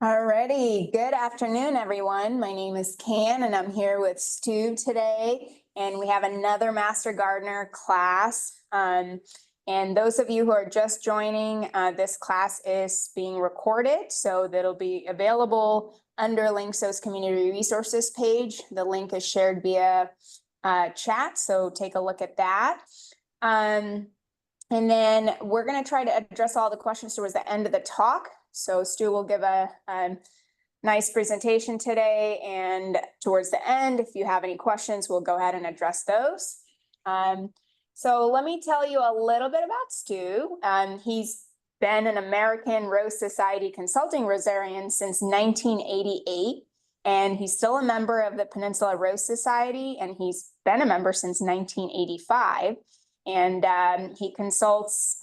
Alrighty, good afternoon, everyone. My name is Can, and I'm here with Stu today, and we have another Master Gardener class. And those of you who are just joining, this class is being recorded, so that'll be available under Linkso's Community Resources page. The link is shared via chat, so take a look at that. And then we're going to try to address all the questions towards the end of the talk. So Stu will give a nice presentation today, and towards the end, if you have any questions, we'll go ahead and address those. So let me tell you a little bit about Stu. He's been an American Rose Society Consulting Rosarian since 1988, and he's still a member of the Peninsula Rose Society, and he's been a member since 1985. And he consults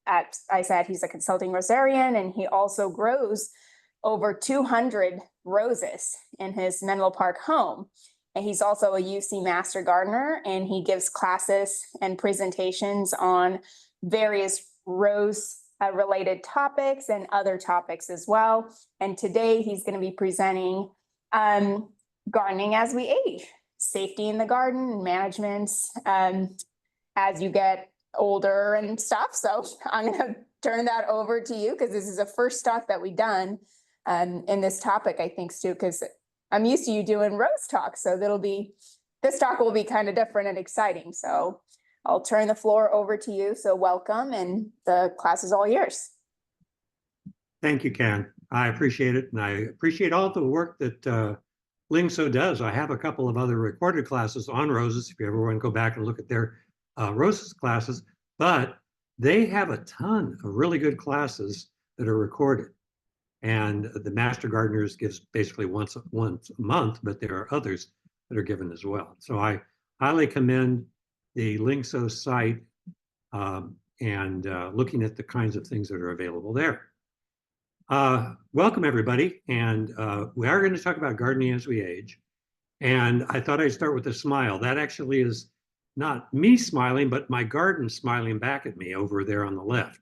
I said he's a consulting Rosarian, and he also grows over 200 roses in his Menlo Park home. And he's also a UC Master Gardener, and he gives classes and presentations on various rose related topics and other topics as well. And today he's going to be presenting gardening as we age, safety in the garden, and management as you get older and stuff. So I'm going to turn that over to you, because this is the first talk that we've done in this topic, I think, Stu, because I'm used to you doing rose talks. So this talk will be kind of different and exciting. So I'll turn the floor over to you. So welcome, and the class is all yours. Thank you, Ken. I appreciate it. And I appreciate all the work that Linkso does. I have a couple of other recorded classes on roses, if you ever want to go back and look at their roses classes, but they have a ton of really good classes that are recorded. And the Master Gardeners gives basically once a month, but there are others that are given as well. So I highly commend the Linkso site and looking at the kinds of things that are available there. Welcome, everybody. And we are going to talk about gardening as we age. And I thought I'd start with a smile. That actually is not me smiling, but my garden smiling back at me over there on the left.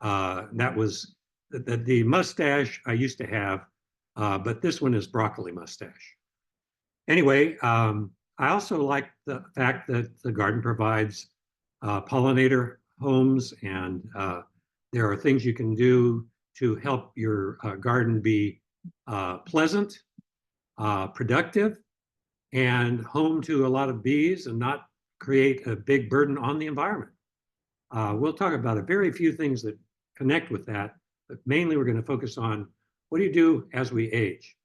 That was the mustache I used to have, but this one is broccoli mustache. Anyway, I also like the fact that the garden provides pollinator homes, and there are things you can do to help your garden be pleasant, productive, and home to a lot of bees and not create a big burden on the environment. We'll talk about a very few things that connect with that, but mainly we're going to focus on what do you do as we age.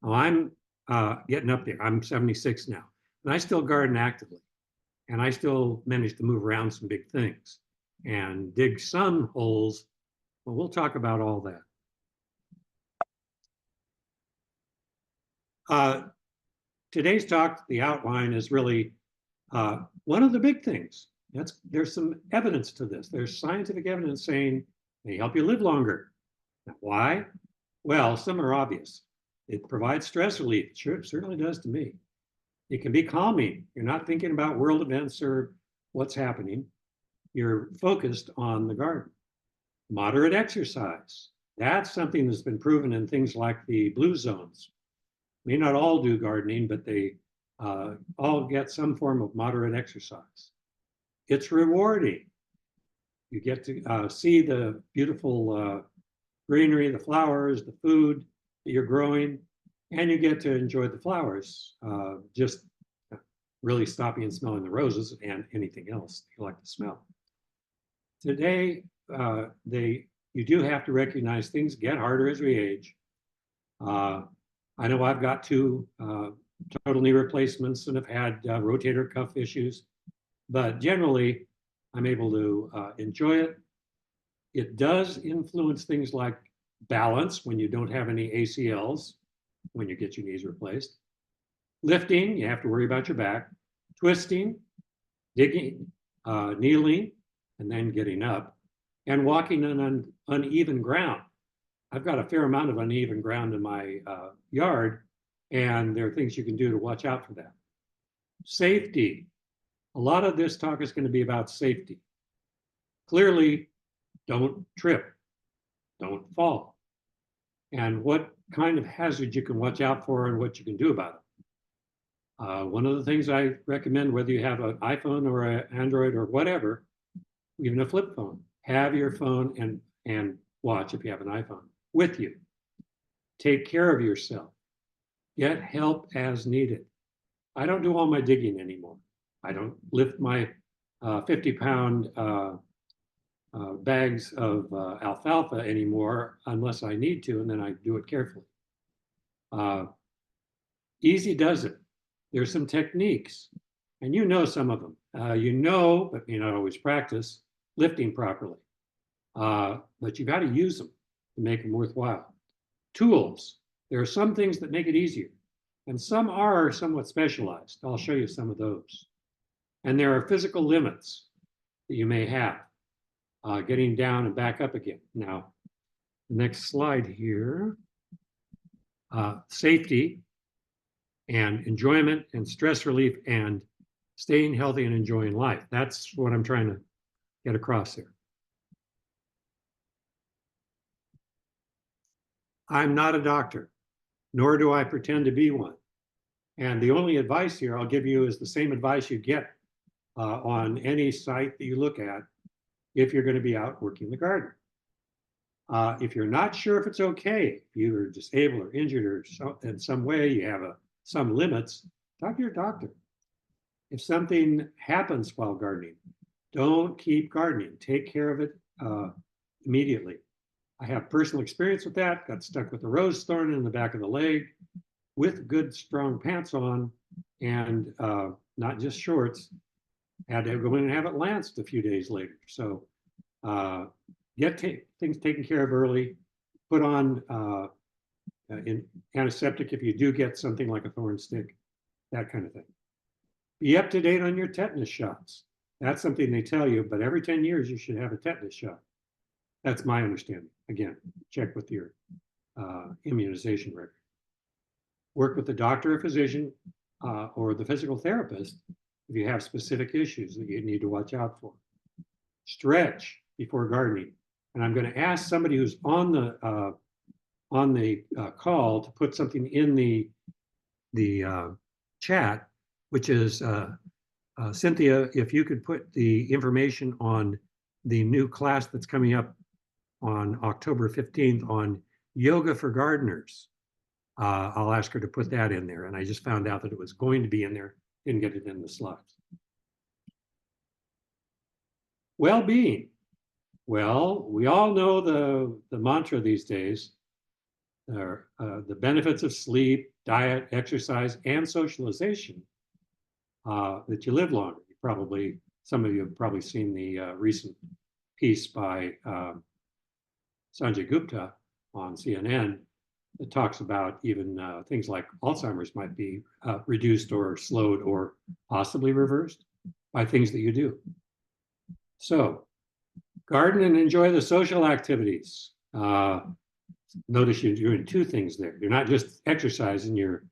Well, I'm getting up there. I'm 76 now, and I still garden actively, and I still manage to move around some big things and dig some holes. Well, we'll talk about all that. Today's talk, the outline is really one of the big things. There's some evidence to this. There's scientific evidence saying they help you live longer. Now, why? Well, some are obvious. It provides stress relief. It certainly does to me. It can be calming. You're not thinking about world events or what's happening. You're focused on the garden. Moderate exercise. That's something that's been proven in things like the blue zones. May not all do gardening, but they all get some form of moderate exercise. It's rewarding. You get to see the beautiful greenery, the flowers, the food that you're growing, and you get to enjoy the flowers, just really stopping and smelling the roses and anything else you like to smell. Today, you do have to recognize things get harder as we age. I know I've got two total knee replacements and have had rotator cuff issues, but generally I'm able to enjoy it. It does influence things like balance when you don't have any ACLs, when you get your knees replaced. Lifting, you have to worry about your back. Twisting, digging, kneeling, and then getting up. And walking on uneven ground. I've got a fair amount of uneven ground in my yard, and there are things you can do to watch out for that. Safety. A lot of this talk is going to be about safety. Clearly, don't trip, don't fall. and what kind of hazards you can watch out for and what you can do about it. One of the things I recommend, whether you have an iPhone or an Android or whatever, even a flip phone, have your phone and watch, if you have an iPhone, with you. Take care of yourself. Get help as needed. I don't do all my digging anymore. I don't lift my 50-pound bags of alfalfa anymore unless I need to, and then I do it carefully. Easy does it. There's some techniques, and you know some of them. You know, but you not always practice lifting properly. But you got to use them to make them worthwhile. Tools. There are some things that make it easier, and some are somewhat specialized. I'll show you some of those. And there are physical limits that you may have, getting down and back up again. Now, next slide here. Safety and enjoyment and stress relief and staying healthy and enjoying life. That's what I'm trying to get across here. I'm not a doctor, nor do I pretend to be one. And the only advice here I'll give you is the same advice you get on any site that you look at if you're going to be out working the garden. If you're not sure if it's okay, if you're disabled or injured or in some way you have some limits, talk to your doctor. If something happens while gardening, don't keep gardening. Take care of it immediately. I have personal experience with that. Got stuck with a rose thorn in the back of the leg with good, strong pants on and not just shorts. Had to go in and have it lanced a few days later. So get things taken care of early. Put on antiseptic if you do get something like a thorn stick, that kind of thing. Be up to date on your tetanus shots. That's something they tell you, but every 10 years you should have a tetanus shot. That's my understanding. Again, check with your immunization record. Work with the doctor or physician or the physical therapist if you have specific issues that you need to watch out for. Stretch before gardening. And I'm going to ask somebody who's on the call to put something in the chat, which is Cynthia, if you could put the information on the new class that's coming up on October 15th on yoga for gardeners. I'll ask her to put that in there. And I just found out that it was going to be in there, didn't get it in the slides. Well-being. Well, we all know the mantra these days, the benefits of sleep, diet, exercise, and socialization, that you live longer. Some of you have probably seen the recent piece by Sanjay Gupta on CNN that talks about even things like Alzheimer's might be reduced or slowed or possibly reversed by things that you do. So, garden and enjoy the social activities. Notice you're doing two things there. You're not just exercising, you're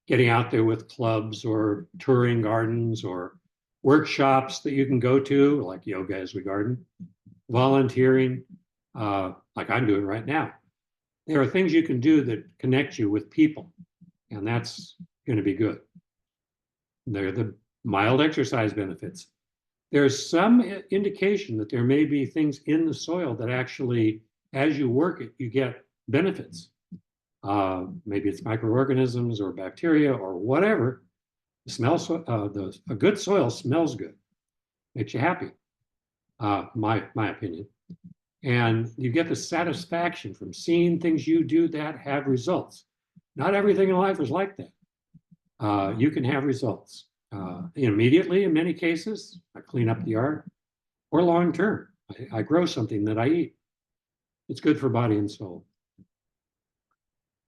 getting out there with clubs or touring gardens or workshops that you can go to, like yoga as we garden, volunteering, like I'm doing right now. There are things you can do that connect you with people, and that's going to be good. They're the mild exercise benefits. There's some indication that there may be things in the soil that actually, as you work it, you get benefits. Maybe it's microorganisms or bacteria or whatever. A good soil smells good, makes you happy, my opinion. And you get the satisfaction from seeing things you do that have results. Not everything in life is like that. You can have results immediately in many cases. I clean up the yard, or long term. I grow something that I eat. It's good for body and soul.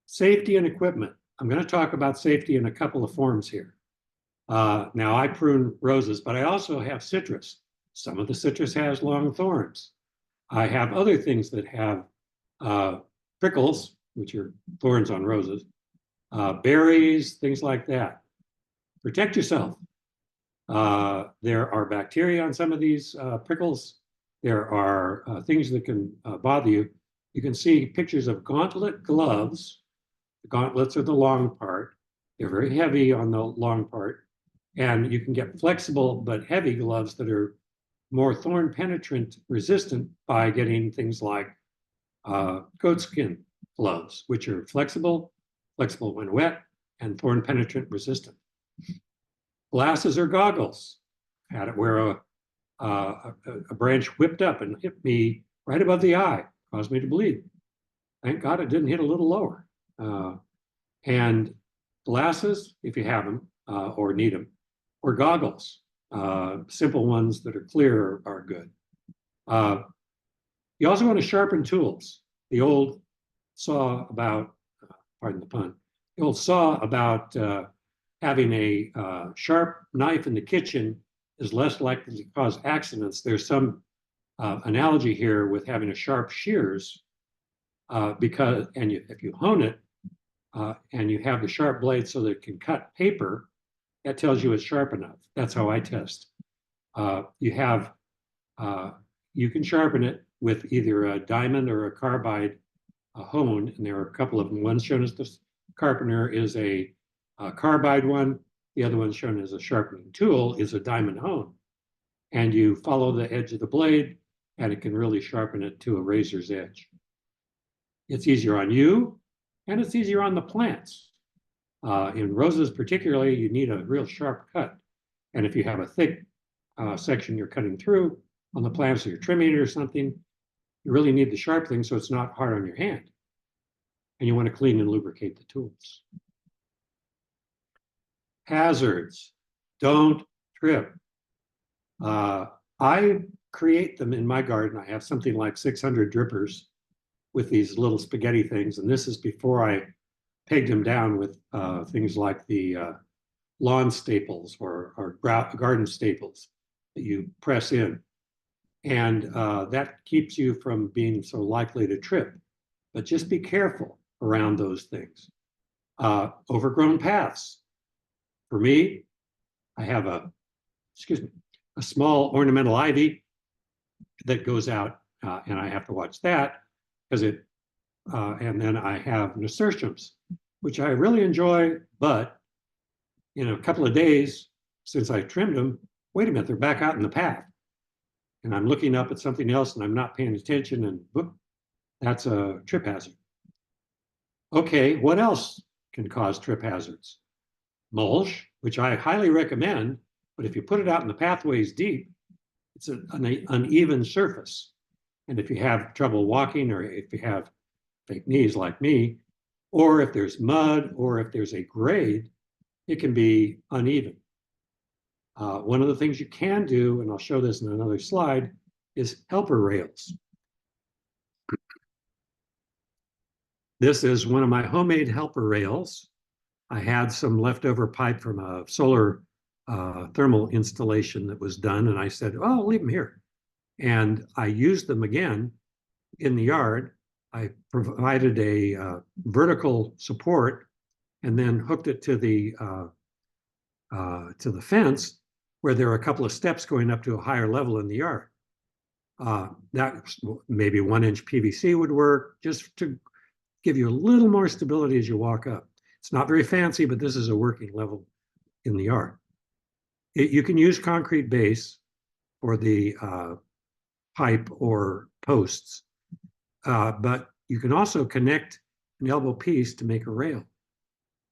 Safety and equipment. I'm going to talk about safety in a couple of forms here. Now I prune roses, but I also have citrus. Some of the citrus has long thorns. I have other things that have prickles, which are thorns on roses, berries, things like that. Protect yourself. There are bacteria on some of these prickles. There are things that can bother you. You can see pictures of gauntlet gloves. The gauntlets are the long part. They're very heavy on the long part. And you can get flexible but heavy gloves that are more thorn penetrant resistant by getting things like goatskin gloves, which are flexible when wet, and thorn penetrant resistant. Glasses or goggles. Had it where a branch whipped up and hit me right above the eye, caused me to bleed. Thank God it didn't hit a little lower. And glasses, if you have them or need them, or goggles. Simple ones that are clear are good. You also want to sharpen tools. The old saw about, pardon the pun, the old saw about having a sharp knife in the kitchen is less likely to cause accidents. There's some analogy here with having a sharp shears because, and if you hone it and you have the sharp blade so that it can cut paper, that tells you it's sharp enough. That's how I test. You can sharpen it with either a diamond or a carbide hone, and there are a couple of them. One shown as the carpenter is a carbide one. The other one shown as a sharpening tool is a diamond hone. And you follow the edge of the blade, and it can really sharpen it to a razor's edge. It's easier on you, and it's easier on the plants. In roses particularly, you need a real sharp cut. And if you have a thick section you're cutting through on the plants, or you're trimming it or something, you really need the sharp thing so it's not hard on your hand. And you want to clean and lubricate the tools. Hazards. Don't trip. I create them in my garden. I have something like 600 drippers with these little spaghetti things. And this is before I pegged them down with things like the lawn staples or garden staples that you press in. And that keeps you from being so likely to trip. But just be careful around those things. Overgrown paths. For me, I have a small ornamental ivy that goes out, and I have to watch that because and then I have nasturtiums, which I really enjoy, but in a couple of days since I trimmed them, wait a minute, they're back out in the path. And I'm looking up at something else and I'm not paying attention, and whoop, that's a trip hazard. Okay, what else can cause trip hazards? Mulch, which I highly recommend, but if you put it out in the pathways deep, it's an uneven surface. And if you have trouble walking, or if you have fake knees like me, or if there's mud, or if there's a grade, it can be uneven. One of the things you can do, and I'll show this in another slide, is helper rails. This is one of my homemade helper rails. I had some leftover pipe from a solar thermal installation that was done, and I said, oh, I'll leave them here. And I used them again in the yard. I provided a vertical support and then hooked it to the fence, where there are a couple of steps going up to a higher level in the yard. That maybe 1-inch PVC would work, just to give you a little more stability as you walk up. It's not very fancy, but this is a working level in the yard. You can use concrete base for the pipe or posts, but you can also connect an elbow piece to make a rail.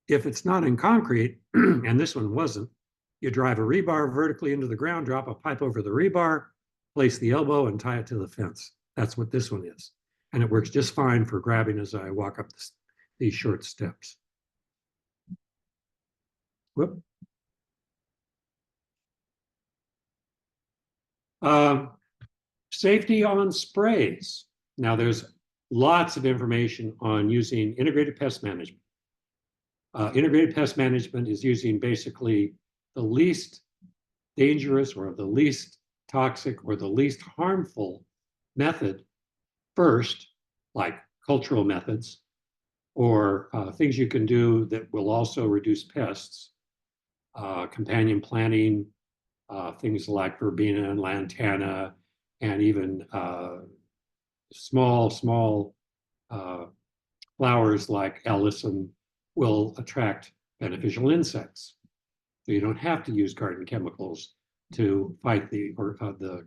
If it's not in concrete, and this one wasn't, you drive a rebar vertically into the ground, drop a pipe over the rebar, place the elbow, and tie it to the fence. That's what this one is. And it works just fine for grabbing as I walk up these short steps. Whoop. Safety on sprays. Now, there's lots of information on using integrated pest management. Integrated pest management is using basically the least dangerous or the least toxic or the least harmful method first, like cultural methods, or things you can do that will also reduce pests, companion planting, things like verbena and lantana, and even small flowers like alyssum will attract beneficial insects. So you don't have to use garden chemicals to fight the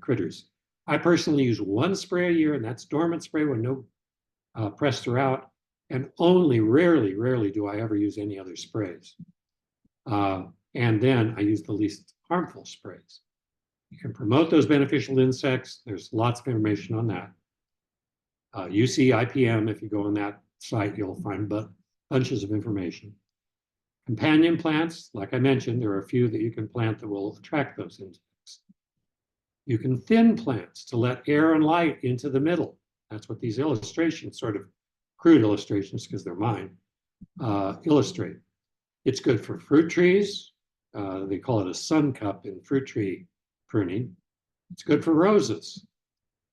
critters. I personally use one spray a year, and that's dormant spray when no pests are out. And only rarely do I ever use any other sprays. And then I use the least harmful sprays. You can promote those beneficial insects. There's lots of information on that. UC IPM, if you go on that site, you'll find bunches of information. Companion plants, like I mentioned, there are a few that you can plant that will attract those insects. You can thin plants to let air and light into the middle. That's what these illustrations, sort of crude illustrations because they're mine, illustrate. It's good for fruit trees. They call it a sun cup in fruit tree pruning. It's good for roses.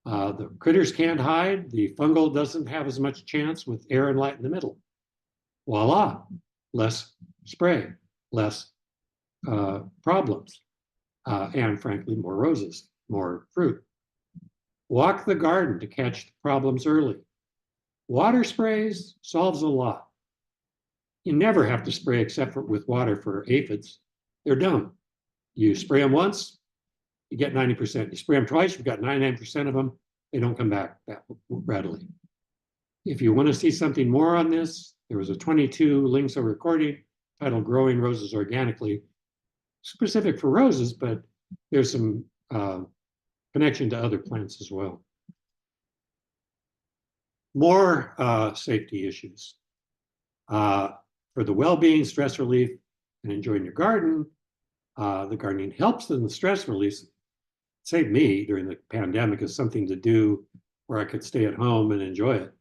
The critters can't hide. The fungal doesn't have as much chance with air and light in the middle. Voila, less spray, less problems, and frankly, more roses, more fruit. Walk the garden to catch the problems early. Water sprays solves a lot. You never have to spray except with water for aphids. They're dumb. You spray them once, you get 90%. You spray them twice, you've got 99% of them. They don't come back that readily. If you want to see something more on this, there was a 22 links of recording titled Growing Roses Organically, specific for roses, but there's some connection to other plants as well. More safety issues. For the well-being, stress relief, and enjoying your garden, the gardening helps in the stress release. Saved me during the pandemic as something to do where I could stay at home and enjoy it.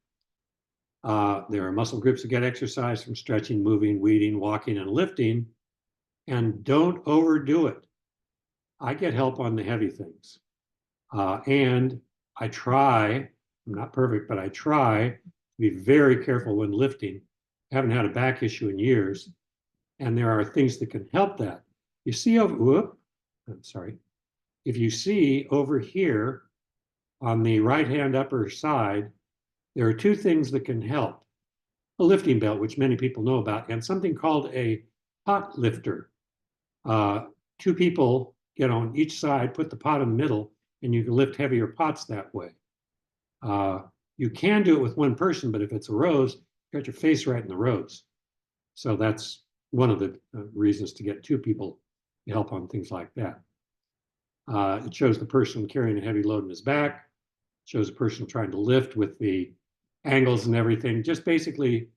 There are muscle groups that get exercise from stretching, moving, weeding, walking, and lifting. And don't overdo it. I get help on the heavy things. And I try, I'm not perfect, but I try to be very careful when lifting. I haven't had a back issue in years. And there are things that can help that. You see if you see over here on the right-hand upper side, there are two things that can help. A lifting belt, which many people know about, and something called a pot lifter. Two people get on each side, put the pot in the middle, and you can lift heavier pots that way. You can do it with one person, but if it's a rose, you got your face right in the rose. So that's one of the reasons to get two people to help on things like that. It shows the person carrying a heavy load in his back, shows a person trying to lift with the angles and everything. Just basically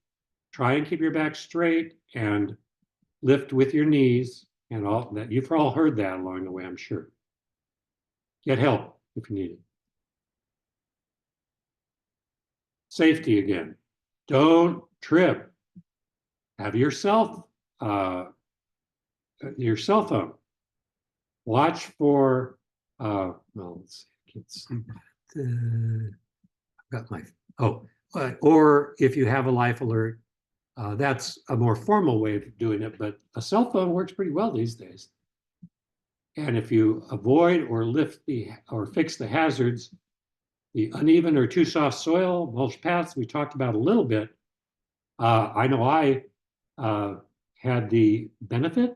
try and keep your back straight and lift with your knees and all that. You've all heard that along the way, I'm sure. Get help if you need it. Safety again. Don't trip. Have your cell phone. Watch for, well, let's see, I've got my, or if you have a life alert, that's a more formal way of doing it, but a cell phone works pretty well these days. And if you avoid or fix the hazards, the uneven or too soft soil, mulch paths, we talked about a little bit. I know I had the benefit,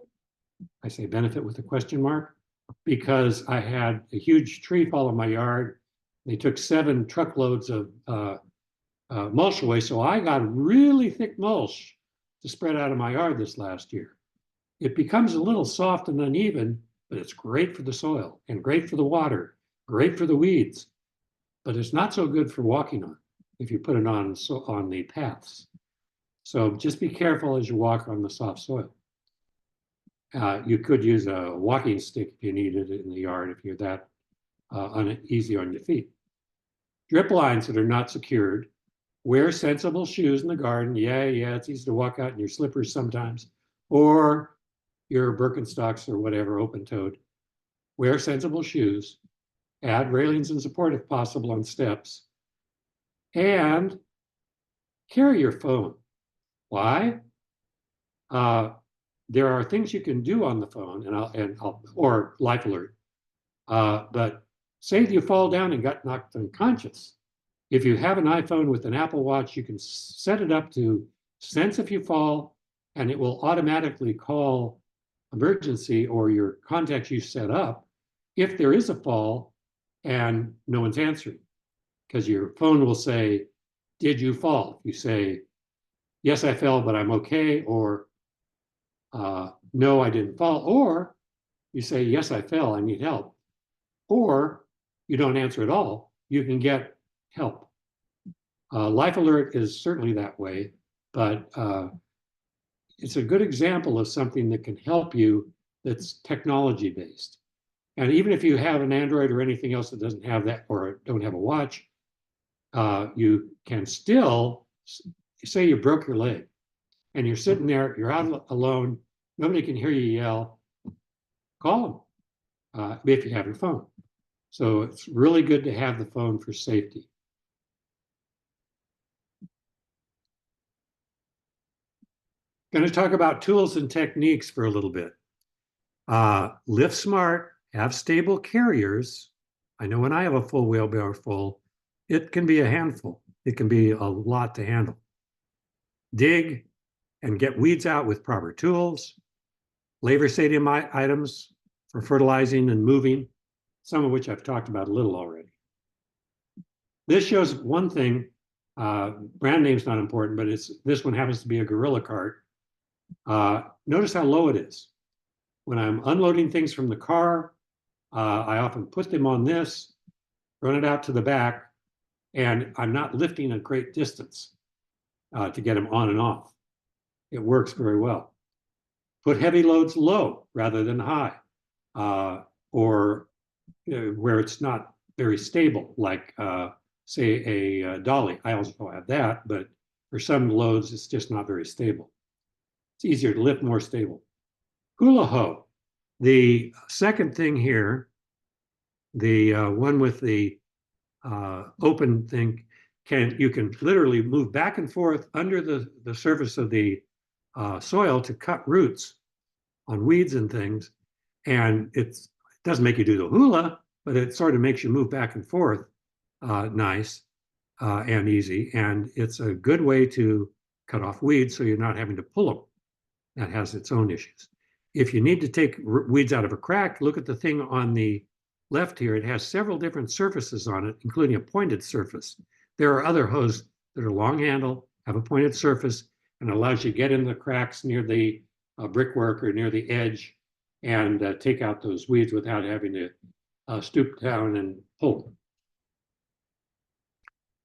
I say benefit with a question mark, because I had a huge tree fall in my yard. They took 7 truckloads of mulch away, so I got really thick mulch to spread out of my yard this last year. It becomes a little soft and uneven, but it's great for the soil and great for the water, great for the weeds, but it's not so good for walking on if you put it on the paths. So just be careful as you walk on the soft soil. You could use a walking stick if you needed it in the yard if you're that uneasy on your feet. Drip lines that are not secured. Wear sensible shoes in the garden. Yeah, it's easy to walk out in your slippers sometimes, or your Birkenstocks or whatever, open-toed. Wear sensible shoes. Add railings and support if possible on steps. And carry your phone. Why? There are things you can do on the phone, or life alert. But say you fall down and got knocked unconscious. If you have an iPhone with an Apple Watch, you can set it up to sense if you fall, and it will automatically call emergency or your contacts you set up if there is a fall and no one's answering. Because your phone will say, did you fall? You say, yes, I fell, but I'm okay, or no, I didn't fall, or you say, yes, I fell, I need help, or you don't answer at all, you can get help. Life Alert is certainly that way, but it's a good example of something that can help you that's technology based. And even if you have an Android or anything else that doesn't have that or don't have a watch, you can still, say you broke your leg and you're sitting there, you're out alone, nobody can hear you yell, call them if you have your phone. So it's really good to have the phone for safety. Going to talk about tools and techniques for a little bit. Live smart, have stable carriers. I know when I have a full wheelbarrow full, it can be a handful. It can be a lot to handle. Dig and get weeds out with proper tools. Labor saving items for fertilizing and moving, some of which I've talked about a little already. This shows one thing, brand name's not important, but this one happens to be a gorilla cart. Notice how low it is. When I'm unloading things from the car, I often put them on this, run it out to the back, and I'm not lifting a great distance to get them on and off. It works very well. Put heavy loads low rather than high, or where it's not very stable, like say a dolly. I also have that, but for some loads, it's just not very stable. It's easier to lift, more stable. Hula hoe. The second thing here, the one with the open thing, you can literally move back and forth under the surface of the soil to cut roots on weeds and things. And it doesn't make you do the hula, but it sort of makes you move back and forth nice and easy. And it's a good way to cut off weeds so you're not having to pull them. That has its own issues. If you need to take weeds out of a crack, look at the thing on the left here. It has several different surfaces on it, including a pointed surface. There are other hoes that are long handle, have a pointed surface, and allows you to get in the cracks near the brickwork or near the edge and take out those weeds without having to stoop down and pull them.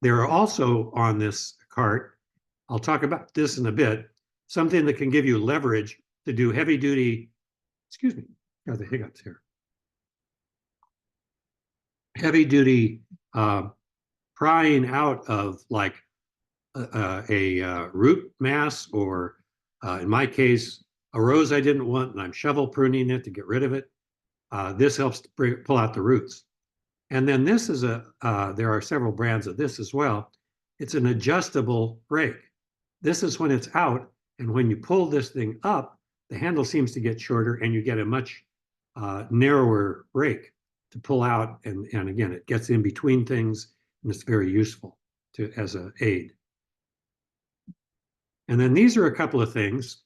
There are also on this cart, I'll talk about this in a bit, something that can give you leverage to do heavy duty, excuse me, got the hiccups here. Heavy duty prying out of like a root mass, or in my case, a rose I didn't want and I'm shovel pruning it to get rid of it. This helps to pull out the roots. And then this is there are several brands of this as well. It's an adjustable brake. This is when it's out, and when you pull this thing up, the handle seems to get shorter and you get a much narrower brake to pull out. And again, it gets in between things and it's very useful as an aid. And then these are a couple of things.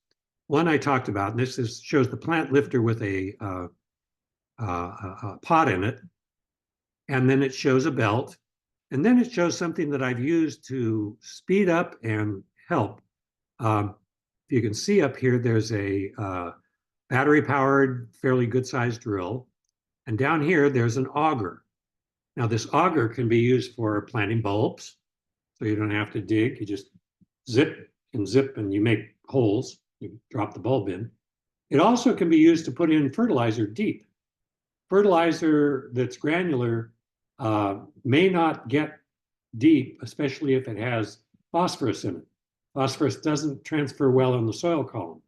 One I talked about, and this shows the plant lifter with a pot in it. And then it shows a belt. And then it shows something that I've used to speed up and help. If you can see up here, there's a battery-powered, fairly good-sized drill. And down here, there's an auger. Now, this auger can be used for planting bulbs, so you don't have to dig. You just zip and you make holes. You drop the bulb in. It also can be used to put in fertilizer deep. Fertilizer that's granular may not get deep, especially if it has phosphorus in it. Phosphorus doesn't transfer well in the soil column.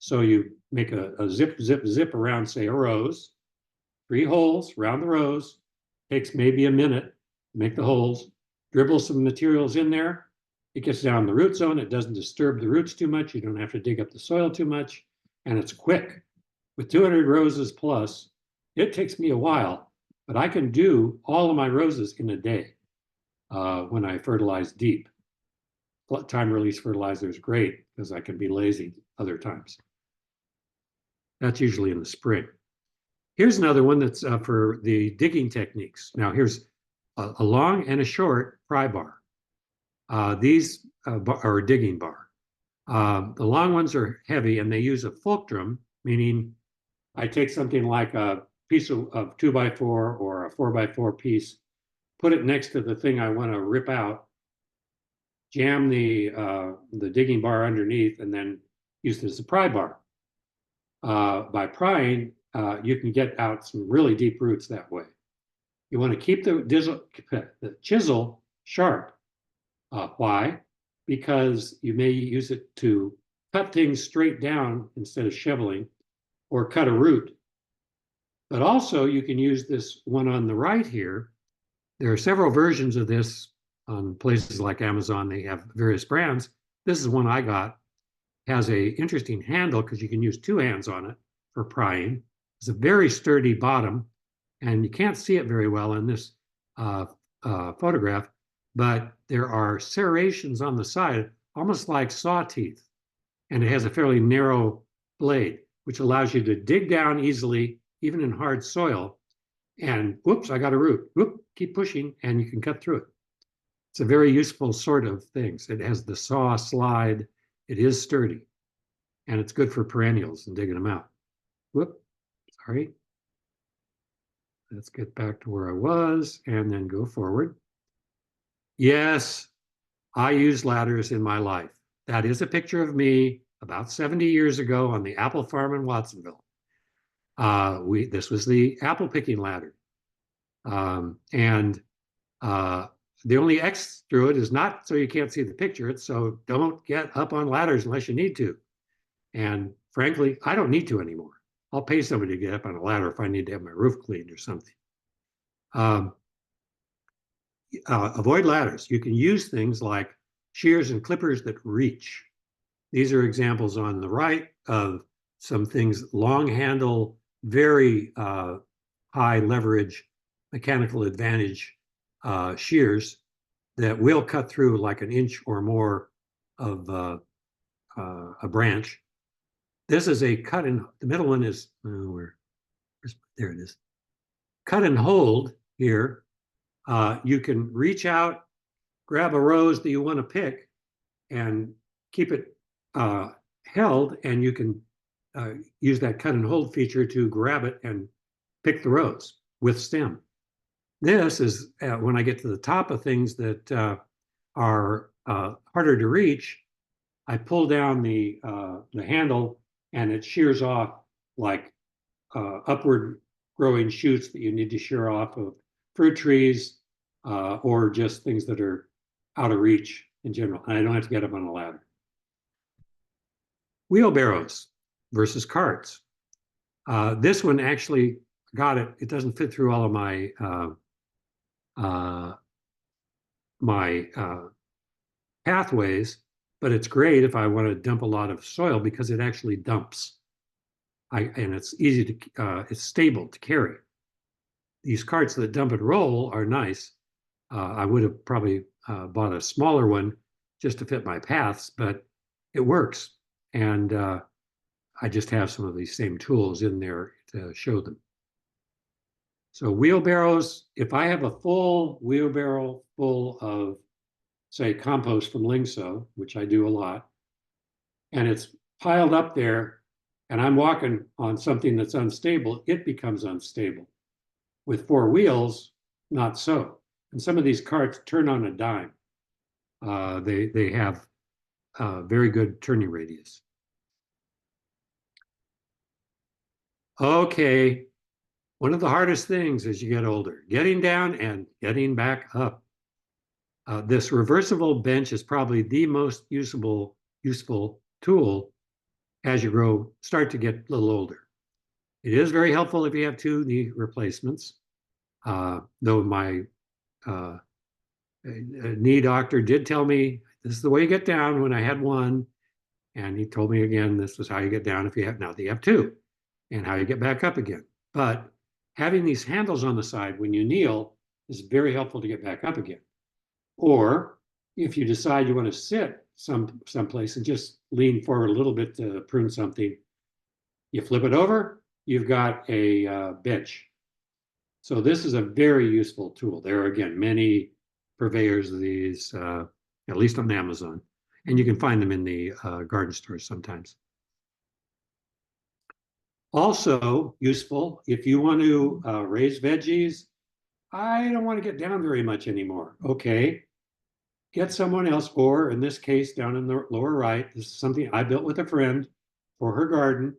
So you make a zip around, say, a rose, 3 holes around the rose, takes maybe a minute to make the holes, dribble some materials in there. It gets down the root zone. It doesn't disturb the roots too much. You don't have to dig up the soil too much. And it's quick. With 200 roses plus, it takes me a while, but I can do all of my roses in a day. when I fertilize deep. Time release fertilizer is great because I can be lazy other times. That's usually in the spring. Here's another one that's for the digging techniques. Now here's a long and a short pry bar. These are a digging bar. The long ones are heavy and they use a fulcrum, meaning I take something like a piece of 2x4 or a 4x4 piece, put it next to the thing I want to rip out, jam the digging bar underneath, and then use it as a pry bar. By prying, you can get out some really deep roots that way. You want to keep the chisel sharp. Why? Because you may use it to cut things straight down instead of shoveling, or cut a root. But also you can use this one on the right here. There are several versions of this on places like Amazon. They have various brands. This is one I got. It has a interesting handle because you can use two hands on it for prying. It's a very sturdy bottom, and you can't see it very well in this photograph, but there are serrations on the side, almost like saw teeth. And it has a fairly narrow blade, which allows you to dig down easily, even in hard soil. And whoops, I got a root. Whoop, keep pushing, and you can cut through it. It's a very useful sort of things. It has the saw slide. It is sturdy, and it's good for perennials and digging them out. Whoop, sorry. Let's get back to where I was and then go forward. Yes, I use ladders in my life. That is a picture of me about 70 years ago on the apple farm in Watsonville. This was the apple picking ladder. The only X through it is not so you can't see the picture. It's so don't get up on ladders unless you need to. And frankly, I don't need to anymore. I'll pay somebody to get up on a ladder if I need to have my roof cleaned or something. Avoid ladders. You can use things like shears and clippers that reach. These are examples on the right of some things, long handle, very high leverage, mechanical advantage shears that will cut through like an inch or more of a branch. This is a cut and the middle one is, there it is. Cut and hold here. You can reach out, grab a rose that you want to pick and keep it held, and you can use that cut and hold feature to grab it and pick the rose with stem. This is when I get to the top of things that are harder to reach, I pull down the handle and it shears off like upward growing shoots that you need to shear off of fruit trees or just things that are out of reach in general. And I don't have to get up on a ladder. Wheelbarrows versus carts. This one actually got it. It doesn't fit through all of my pathways, but it's great if I want to dump a lot of soil because it actually dumps. And it's easy to, it's stable to carry. These carts that dump and roll are nice. I would have probably bought a smaller one just to fit my paths, but it works. And I just have some of these same tools in there to show them. So wheelbarrows, if I have a full wheelbarrow full of, say, compost from Lingso, which I do a lot, and it's piled up there, and I'm walking on something that's unstable, it becomes unstable. With four wheels, not so. And some of these carts turn on a dime. They have very good turning radius. Okay, one of the hardest things as you get older, getting down and getting back up. This reversible bench is probably the most useful tool as you start to get a little older. It is very helpful if you have two knee replacements, though my knee doctor did tell me this is the way you get down when I had one. And he told me again, this is how you get down if you have, now that you have two, and how you get back up again. But having these handles on the side when you kneel is very helpful to get back up again. Or if you decide you want to sit someplace and just lean forward a little bit to prune something, you flip it over, you've got a bench. So this is a very useful tool. There are, again, many purveyors of these, at least on Amazon, and you can find them in the garden stores sometimes. Also useful, if you want to raise veggies, I don't want to get down very much anymore. Okay, get someone else, or in this case, down in the lower right, this is something I built with a friend for her garden.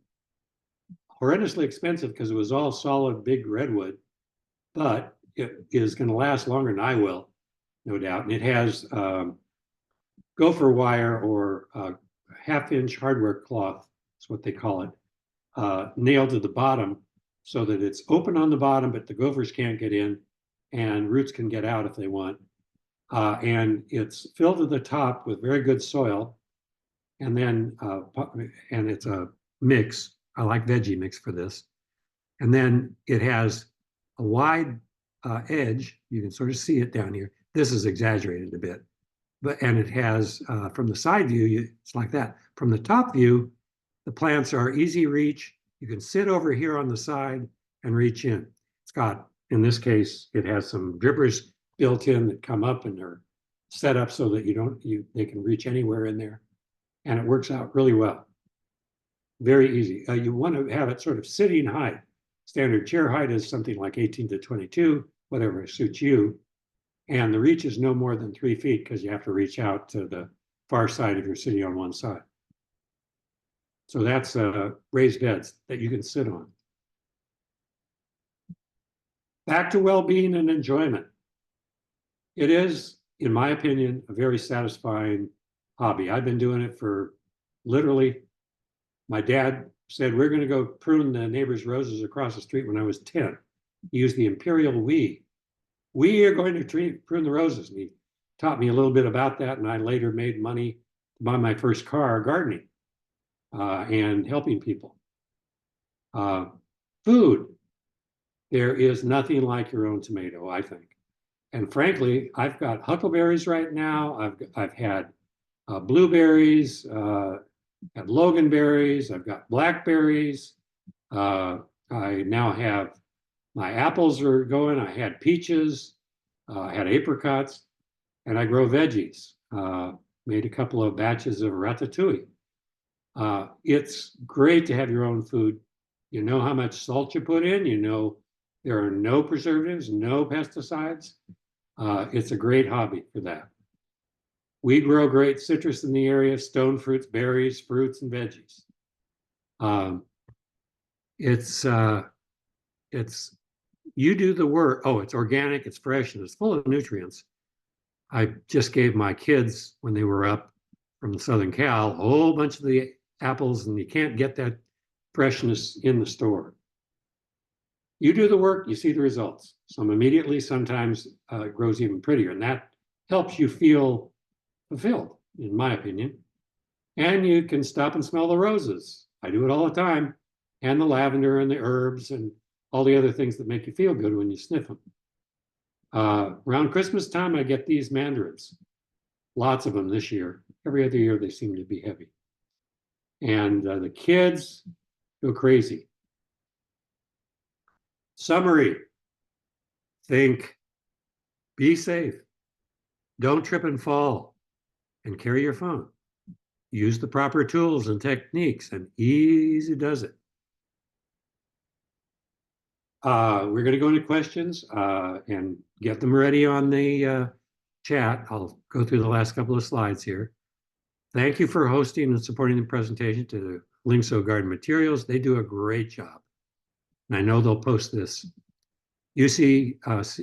Horrendously expensive because it was all solid big redwood, but it is going to last longer than I will, no doubt. And it has gopher wire or half-inch hardware cloth, is what they call it, nailed to the bottom so that it's open on the bottom, but the gophers can't get in and roots can get out if they want. And it's filled to the top with very good soil. And then, and it's a mix. I like veggie mix for this. And then it has a wide edge. You can sort of see it down here. This is exaggerated a bit. And it has, from the side view, it's like that. From the top view, the plants are easy reach. You can sit over here on the side and reach in. It's got, in this case, it has some drippers built in that come up and they're set up so that they can reach anywhere in there. And it works out really well. Very easy. You want to have it sort of sitting height. Standard chair height is something like 18 to 22, whatever suits you. And the reach is no more than 3 feet because you have to reach out to the far side if you're sitting on one side. So that's raised beds that you can sit on. Back to well-being and enjoyment. It is, in my opinion, a very satisfying hobby. I've been doing it for literally, my dad said, we're going to go prune the neighbor's roses across the street when I was 10. He used the imperial we. We are going to prune the roses. And he taught me a little bit about that. And I later made money to buy my first car gardening and helping people. Food. There is nothing like your own tomato, I think. And frankly, I've got huckleberries right now. I've had blueberries, had loganberries. I've got blackberries. I now have, my apples are going. I had peaches. I had apricots, and I grow veggies. Made a couple of batches of ratatouille. It's great to have your own food. You know how much salt you put in. You know there are no preservatives, no pesticides. It's a great hobby for that. We grow great citrus in the area, stone fruits, berries, fruits, and veggies. It's you do the work. Oh, it's organic, it's fresh, and it's full of nutrients. I just gave my kids, when they were up from Southern Cal, a whole bunch of the apples, and you can't get that freshness in the store. You do the work, you see the results. Some immediately, sometimes it grows even prettier, and that helps you feel fulfilled, in my opinion. And you can stop and smell the roses. I do it all the time, and the lavender and the herbs and all the other things that make you feel good when you sniff them. Around Christmas time, I get these mandarins. Lots of them this year. Every other year, they seem to be heavy. And the kids go crazy. Summary. Think, be safe. Don't trip and fall, and carry your phone. Use the proper tools and techniques, and easy does it. We're going to go into questions and get them ready on the chat. I'll go through the last couple of slides here. Thank you for hosting and supporting the presentation to Lingso Garden Materials. They do a great job. And I know they'll post this. UC,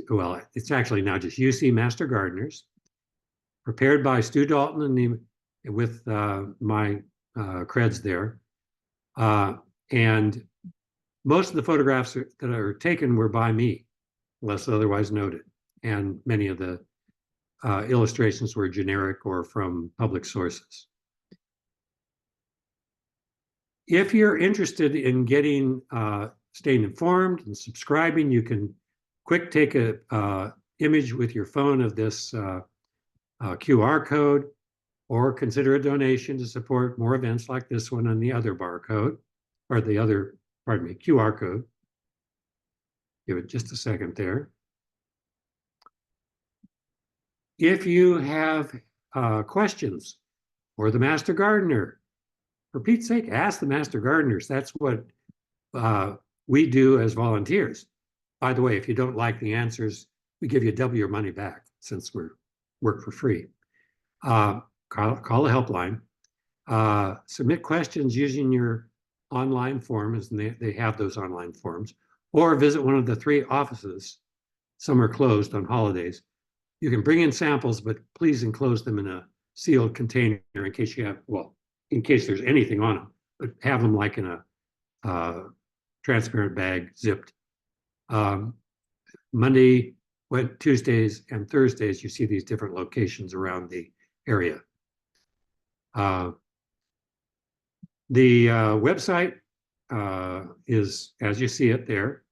well, it's actually now just UC Master Gardeners, prepared by Stu Dalton and with my creds there. And most of the photographs that are taken were by me, unless otherwise noted. And many of the illustrations were generic or from public sources. If you're interested in getting, staying informed and subscribing, you can take a image with your phone of this QR code, or consider a donation to support more events like this one and the other barcode, or the other, pardon me, QR code. Give it just a second there. If you have questions for the Master Gardener, for Pete's sake, ask the Master Gardeners. That's what we do as volunteers. By the way, if you don't like the answers, we give you double your money back since we work for free. Call the helpline. Submit questions using your online forms, and they have those online forms, or visit one of the 3 offices. Some are closed on holidays. You can bring in samples, but please enclose them in a sealed container in case you have, well, in case there's anything on them, but have them like in a transparent bag, zipped. Monday, Tuesdays, and Thursdays, you see these different locations around the area. The website is as you see it there.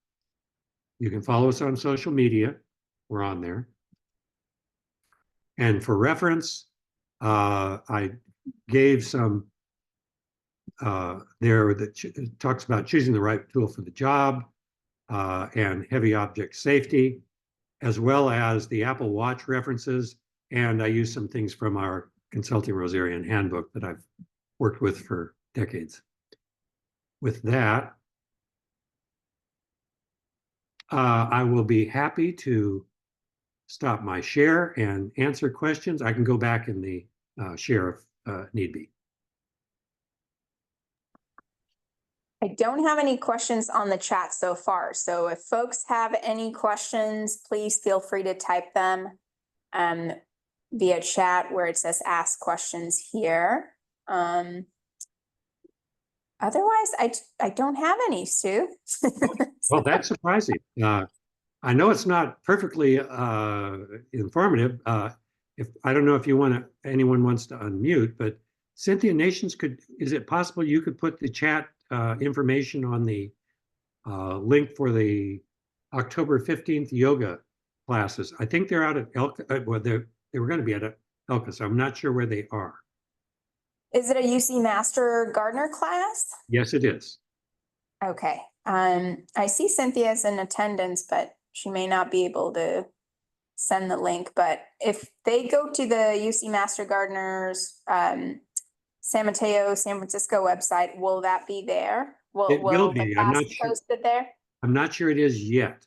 You can follow us on social media. We're on there. And for reference, I gave some there that talks about choosing the right tool for the job and heavy object safety, as well as the Apple Watch references. And I use some things from our Consulting Rosarian handbook that I've worked with for decades. With that, I will be happy to stop my share and answer questions. I can go back in the share if need be. I don't have any questions on the chat so far. So if folks have any questions, please feel free to type them via chat where it says ask questions here. Otherwise, I don't have any, Stu. Well, that's surprising. I know it's not perfectly informative. If I don't know if anyone wants to unmute, but Cynthia Nations is it possible you could put the chat information on the link for the October 15th yoga classes? I think they're out at Elka. Well, they were going to be at Elka, so I'm not sure where they are. Is it a UC Master Gardener class? Yes, it is. Okay. I see Cynthia's in attendance, but she may not be able to send the link. But if they go to the UC Master Gardeners San Mateo, San Francisco website, will that be there? It will the be. I'm class not sure. posted there? I'm not sure it is yet.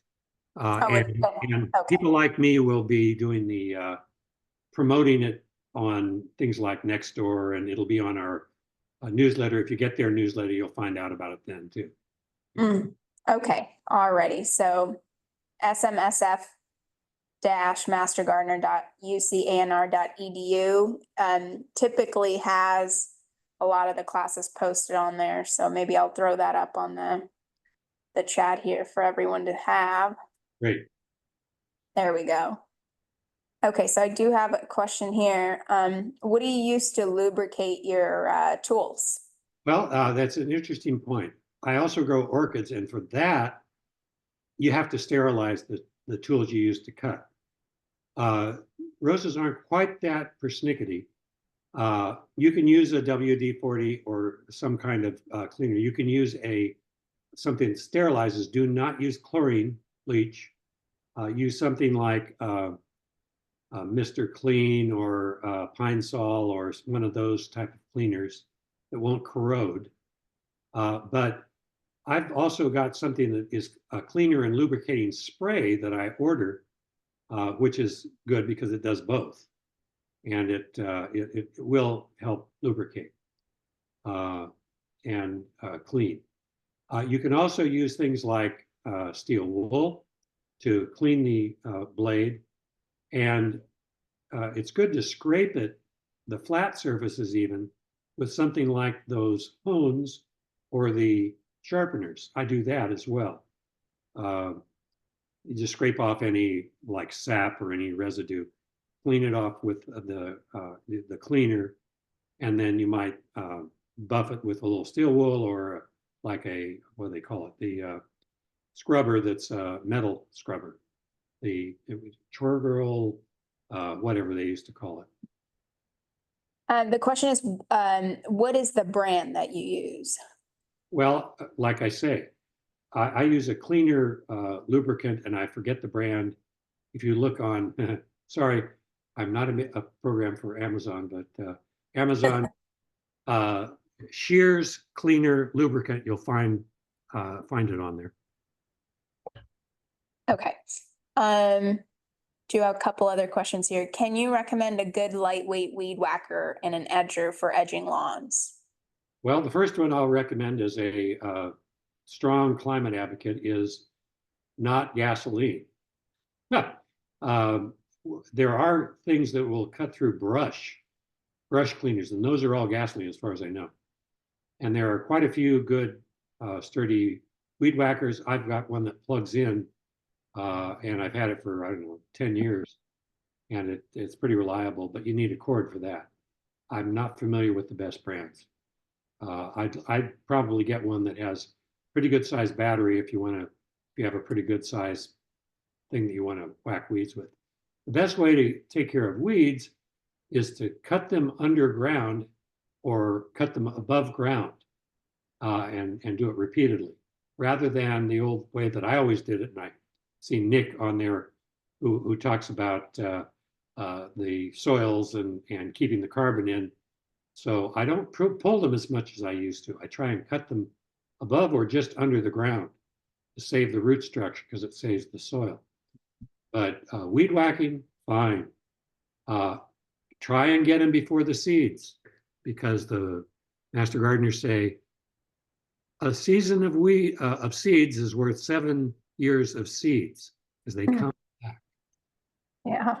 And okay. people like me will be doing the promoting it on things like Nextdoor, and it'll be on our newsletter. If you get their newsletter, you'll find out about it then too. Okay, alrighty. So smsf-mastergardener.ucanr.edu typically has a lot of the classes posted on there. So maybe I'll throw that up on the chat here for everyone to have. Great. There we go. Okay, so I do have a question here. What do you use to lubricate your tools? Well, that's an interesting point. I also grow orchids, and for that, you have to sterilize the tools you use to cut. Roses aren't quite that persnickety. You can use a WD-40 or some kind of cleaner. You can use something that sterilizes. Do not use chlorine bleach. Use something like Mr. Clean or Pine Sol or one of those type of cleaners that won't corrode. But I've also got something that is a cleaner and lubricating spray that I order, which is good because it does both, and it will help lubricate and clean. You can also use things like steel wool to clean the blade, and it's good to scrape it, the flat surfaces even, with something like those hones or the sharpeners. I do that as well. You just scrape off any like sap or any residue, clean it off with the cleaner, and then you might buff it with a little steel wool or like what do they call it? The scrubber that's a metal scrubber. The Chore Girl whatever they used to call it. The question is, what is the brand that you use? Well, like I say, I use a cleaner lubricant, and I forget the brand. If you look on, sorry, I'm not a program for Amazon, but Amazon Shears cleaner lubricant, you'll find it on there. Okay. Do you have a couple other questions here? Can you recommend a good lightweight weed whacker and an edger for edging lawns? Well, the first one I'll recommend as a strong climate advocate is not gasoline. There are things that will cut through brush cleaners, and those are all gasoline as far as I know. And there are quite a few good sturdy weed whackers. I've got one that plugs in, and I've had it for, I don't know, 10 years, and it's pretty reliable, but you need a cord for that. I'm not familiar with the best brands. I'd probably get one that has pretty good sized battery if you have a pretty good size thing that you want to whack weeds with. The best way to take care of weeds is to cut them underground or cut them above ground, and do it repeatedly, rather than the old way that I always did it. And I see Nick on there who talks about the soils and keeping the carbon in. So I don't pull them as much as I used to. I try and cut them above or just under the ground to save the root structure, because it saves the soil. But weed whacking, fine. Try and get them before the seeds, because the master gardeners say a season of seeds is worth 7 years of seeds, because they come back. Yeah.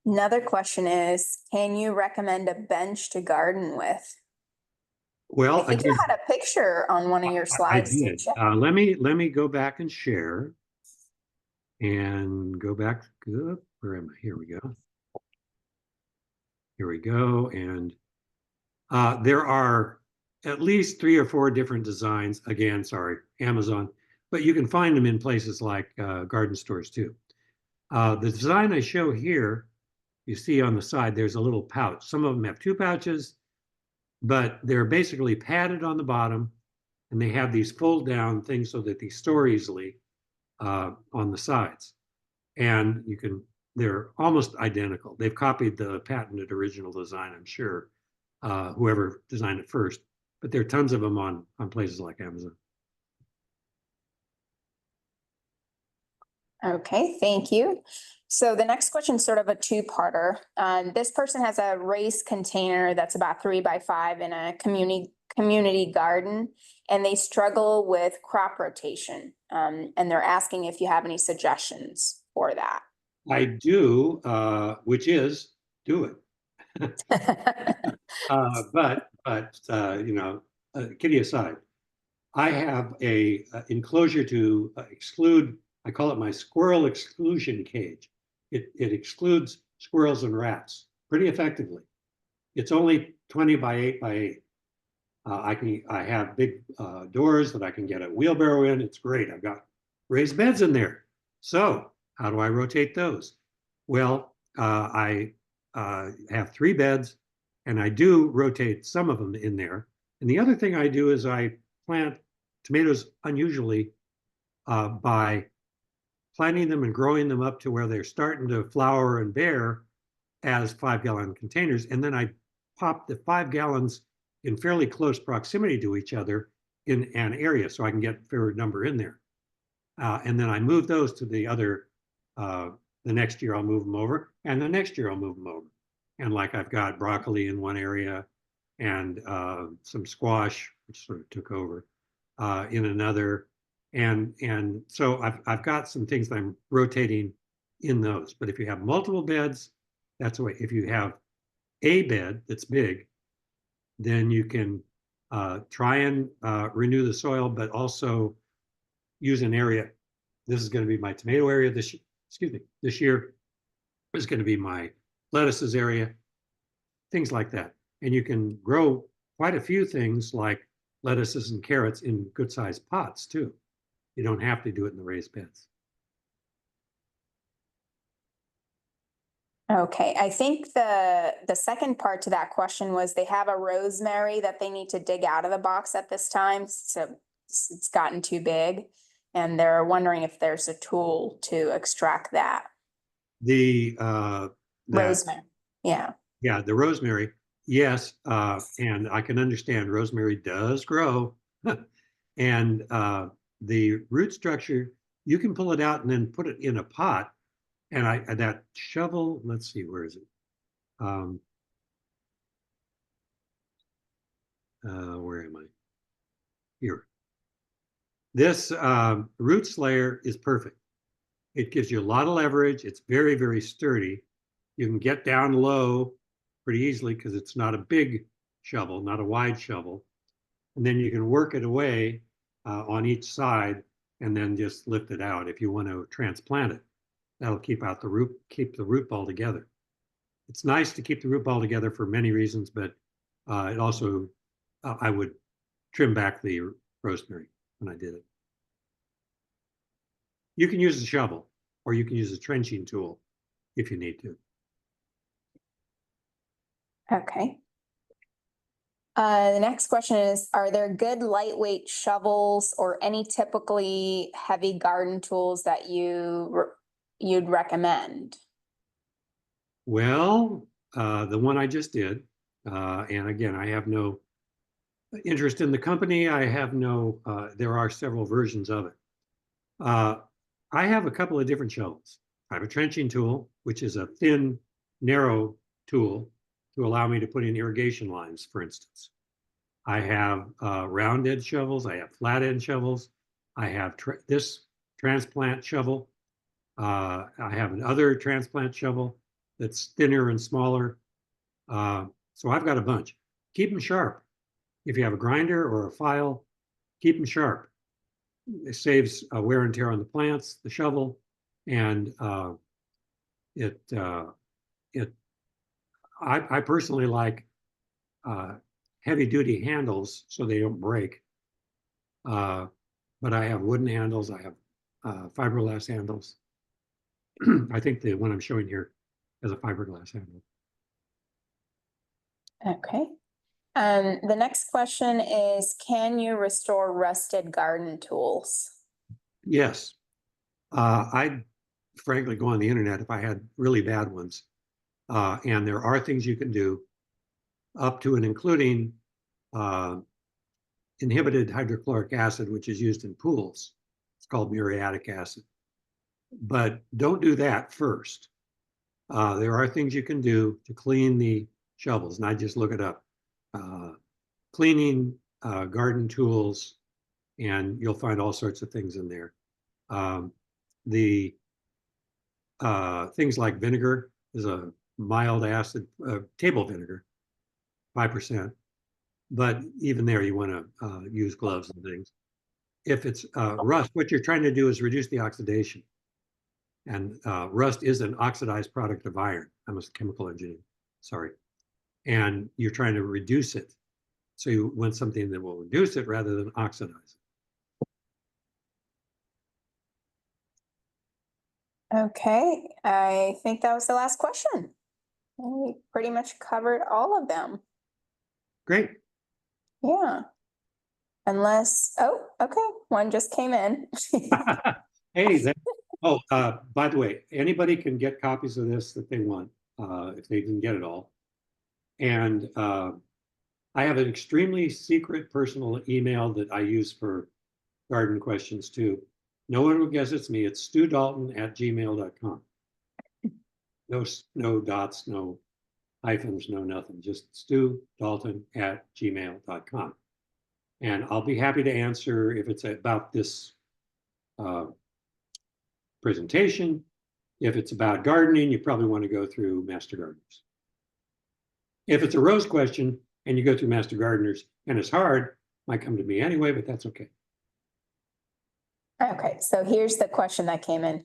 Another question is, can you recommend a bench to garden with? Well, I think you had a picture on one of your slides. I did. Let me go back and share, and go back. Where am I? Here we go. Here we go. And there are at least 3 or 4 different designs. Again, sorry, Amazon, but you can find them in places like garden stores too. The design I show here, you see on the side, there's a little pouch. Some of them have 2 pouches, but they're basically padded on the bottom, and they have these fold down things so that they store easily on the sides. And they're almost identical. They've copied the patented original design, I'm sure, whoever designed it first, but there are tons of them on places like Amazon. Okay, thank you. So the next question is sort of a 2-parter. This person has a raised container that's about 3 by 5 in a community garden, and they struggle with crop rotation. And they're asking if you have any suggestions for that. I do, which is do it. But kiddie aside, I have a enclosure to exclude. I call it my squirrel exclusion cage. It excludes squirrels and rats pretty effectively. It's only 20 by 8 by 8. I have big doors that I can get a wheelbarrow in. It's great. I've got raised beds in there. So how do I rotate those? Well, I have 3 beds, and I do rotate some of them in there. And the other thing I do is I plant tomatoes unusually by planting them and growing them up to where they're starting to flower and bear as 5-gallon containers. And then I pop the 5 gallons in fairly close proximity to each other in an area, so I can get a fair number in there. And then I move those to the other, the next year I'll move them over, and the next year I'll move them over. And like I've got broccoli in one area, and some squash, which sort of took over, in another. And so I've got some things that I'm rotating in those. But if you have multiple beds, that's the way. If you have a bed that's big, then you can try and renew the soil, but also use an area. This is going to be my tomato area this year is going to be my lettuces area, things like that. And you can grow quite a few things like lettuces and carrots in good sized pots too. You don't have to do it in the raised beds. Okay, I think the second part to that question was they have a rosemary that they need to dig out of the box at this time, so it's gotten too big. And they're wondering if there's a tool to extract that. The Rosemary, yeah. yeah, the rosemary, yes, and I can understand rosemary does grow. And the root structure, you can pull it out and then put it in a pot. And that shovel, let's see, where is it? Where am I? Here. This root slayer is perfect. It gives you a lot of leverage. It's very, very sturdy. You can get down low pretty easily because it's not a big shovel, not a wide shovel. And then you can work it away on each side and then just lift it out if you want to transplant it. That'll keep out the root, keep the root ball together. It's nice to keep the root ball together for many reasons, but it also, I would trim back the rosemary when I did it. You can use a shovel or you can use a trenching tool if you need to. Okay. The next question is, are there good lightweight shovels or any typically heavy garden tools that you'd recommend? Well, the one I just did, and again, I have no interest in the company. I have no, there are several versions of it. I have a couple of different shovels. I have a trenching tool, which is a thin, narrow tool to allow me to put in irrigation lines, for instance. I have round edge shovels. I have flat end shovels. I have this transplant shovel. I have another transplant shovel that's thinner and smaller. So I've got a bunch. Keep them sharp. If you have a grinder or a file, keep them sharp. It saves wear and tear on the plants, the shovel, and I personally like heavy duty handles so they don't break. But I have wooden handles. I have fiberglass handles. I think the one I'm showing here has a fiberglass handle. Okay. The next question is, can you restore rusted garden tools? Yes. I'd frankly go on the internet if I had really bad ones. And there are things you can do up to and including inhibited hydrochloric acid, which is used in pools. It's called muriatic acid. But don't do that first. There are things you can do to clean the shovels, and I just look it up. Cleaning garden tools, and you'll find all sorts of things in there. The things like vinegar is a mild acid, table vinegar, 5%. But even there, you want to use gloves and things. If it's rust, what you're trying to do is reduce the oxidation. And rust is an oxidized product of iron. I'm a chemical engineer, sorry. And you're trying to reduce it. So you want something that will reduce it rather than oxidize it. Okay, I think that was the last question. We pretty much covered all of them. Great. Yeah. Unless, oh, okay, one just came in. Hey, by the way, anybody can get copies of this that they want if they didn't get it all. And I have an extremely secret personal email that I use for garden questions too. No one will guess it's me. It's studalton@gmail.com. No dots, no hyphens, no nothing. Just studalton@gmail.com. And I'll be happy to answer if it's about this presentation. If it's about gardening, you probably want to go through Master Gardeners. If it's a rose question and you go through Master Gardeners and it's hard, might come to me anyway, but that's okay. Okay, so here's the question that came in.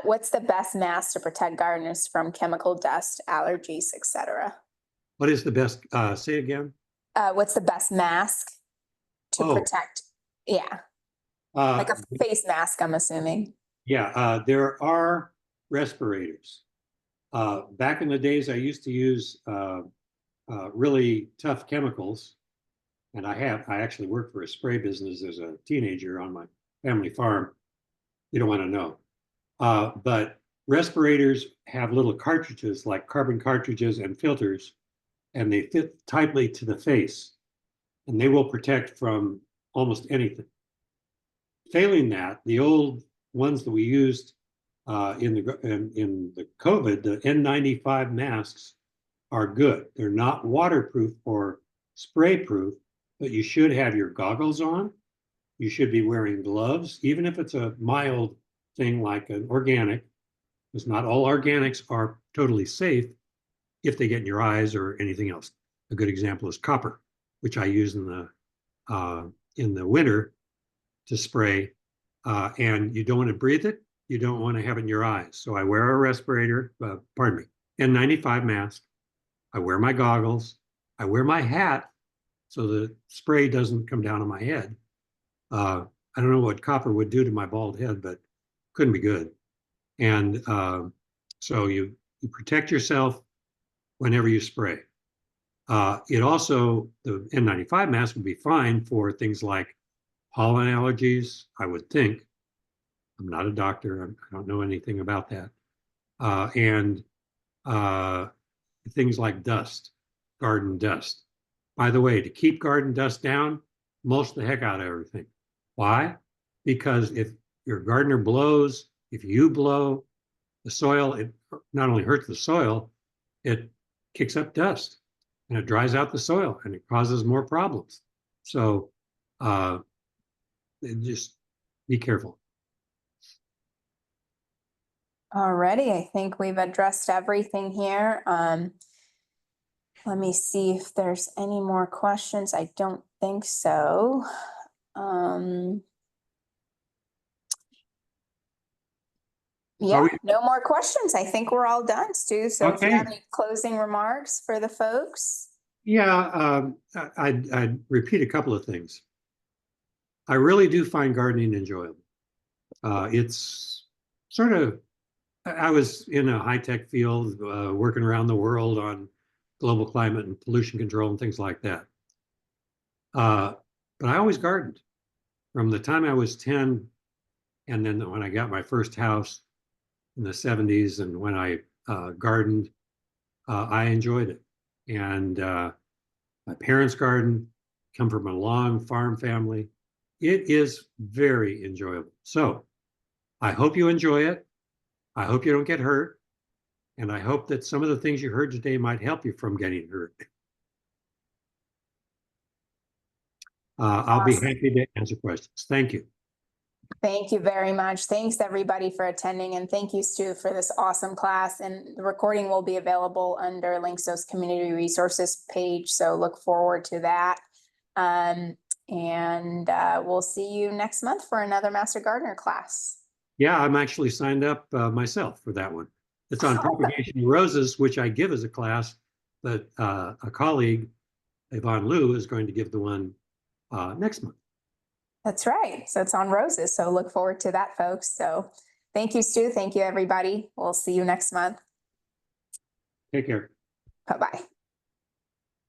What's the best mask to protect gardeners from chemical dust, allergies, etc.? What is the best, say again? What's the best mask to protect? Yeah, like a face mask, I'm assuming. Yeah, there are respirators. Back in the days, I used to use really tough chemicals. And I actually worked for a spray business as a teenager on my family farm. You don't want to know. But respirators have little cartridges like carbon cartridges and filters, and they fit tightly to the face, and they will protect from almost anything. Failing that, the old ones that we used in the COVID, the N95 masks are good. They're not waterproof or spray proof, but you should have your goggles on. You should be wearing gloves, even if it's a mild thing like an organic, because not all organics are totally safe if they get in your eyes or anything else. A good example is copper, which I use in the winter to spray, and you don't want to breathe it. You don't want to have it in your eyes. So I wear a respirator, pardon me, N95 mask. I wear my goggles. I wear my hat so the spray doesn't come down on my head. I don't know what copper would do to my bald head, but couldn't be good. And so you protect yourself whenever you spray. It also, the N95 mask would be fine for things like pollen allergies, I would think. I'm not a doctor. I don't know anything about that. And things like dust, garden dust. By the way, to keep garden dust down, mulch the heck out of everything. Why? Because if your gardener blows, if you blow, the soil, it not only hurts the soil, it kicks up dust and it dries out the soil and it causes more problems. So just be careful. Alrighty, I think we've addressed everything here. Let me see if there's any more questions. I don't think so. Yeah, no more questions. I think we're all done, Stu. So if you have any closing remarks for the folks. Yeah, I'd repeat a couple of things. I really do find gardening enjoyable. It's sort of, I was in a high-tech field, working around the world on global climate and pollution control and things like that. But I always gardened from the time I was 10, and then when I got my first house in the 70s, and when I gardened, I enjoyed it. And my parents' garden, come from a long farm family. It is very enjoyable. So I hope you enjoy it. I hope you don't get hurt. And I hope that some of the things you heard today might help you from getting hurt. I'll be happy to answer questions. Thank you. Thank you very much. Thanks everybody for attending, and thank you, Stu, for this awesome class. And the recording will be available under Linkstos Community Resources page, so look forward to that. We'll see you next month for another Master Gardener class. Yeah, I'm actually signed up myself for that one. It's on propagation roses, which I give as a class, but a colleague, Yvonne Liu, is going to give the one next month. That's right. So it's on roses. So look forward to that, folks. So thank you, Stu. Thank you, everybody. We'll see you next month. Take care. Bye-bye.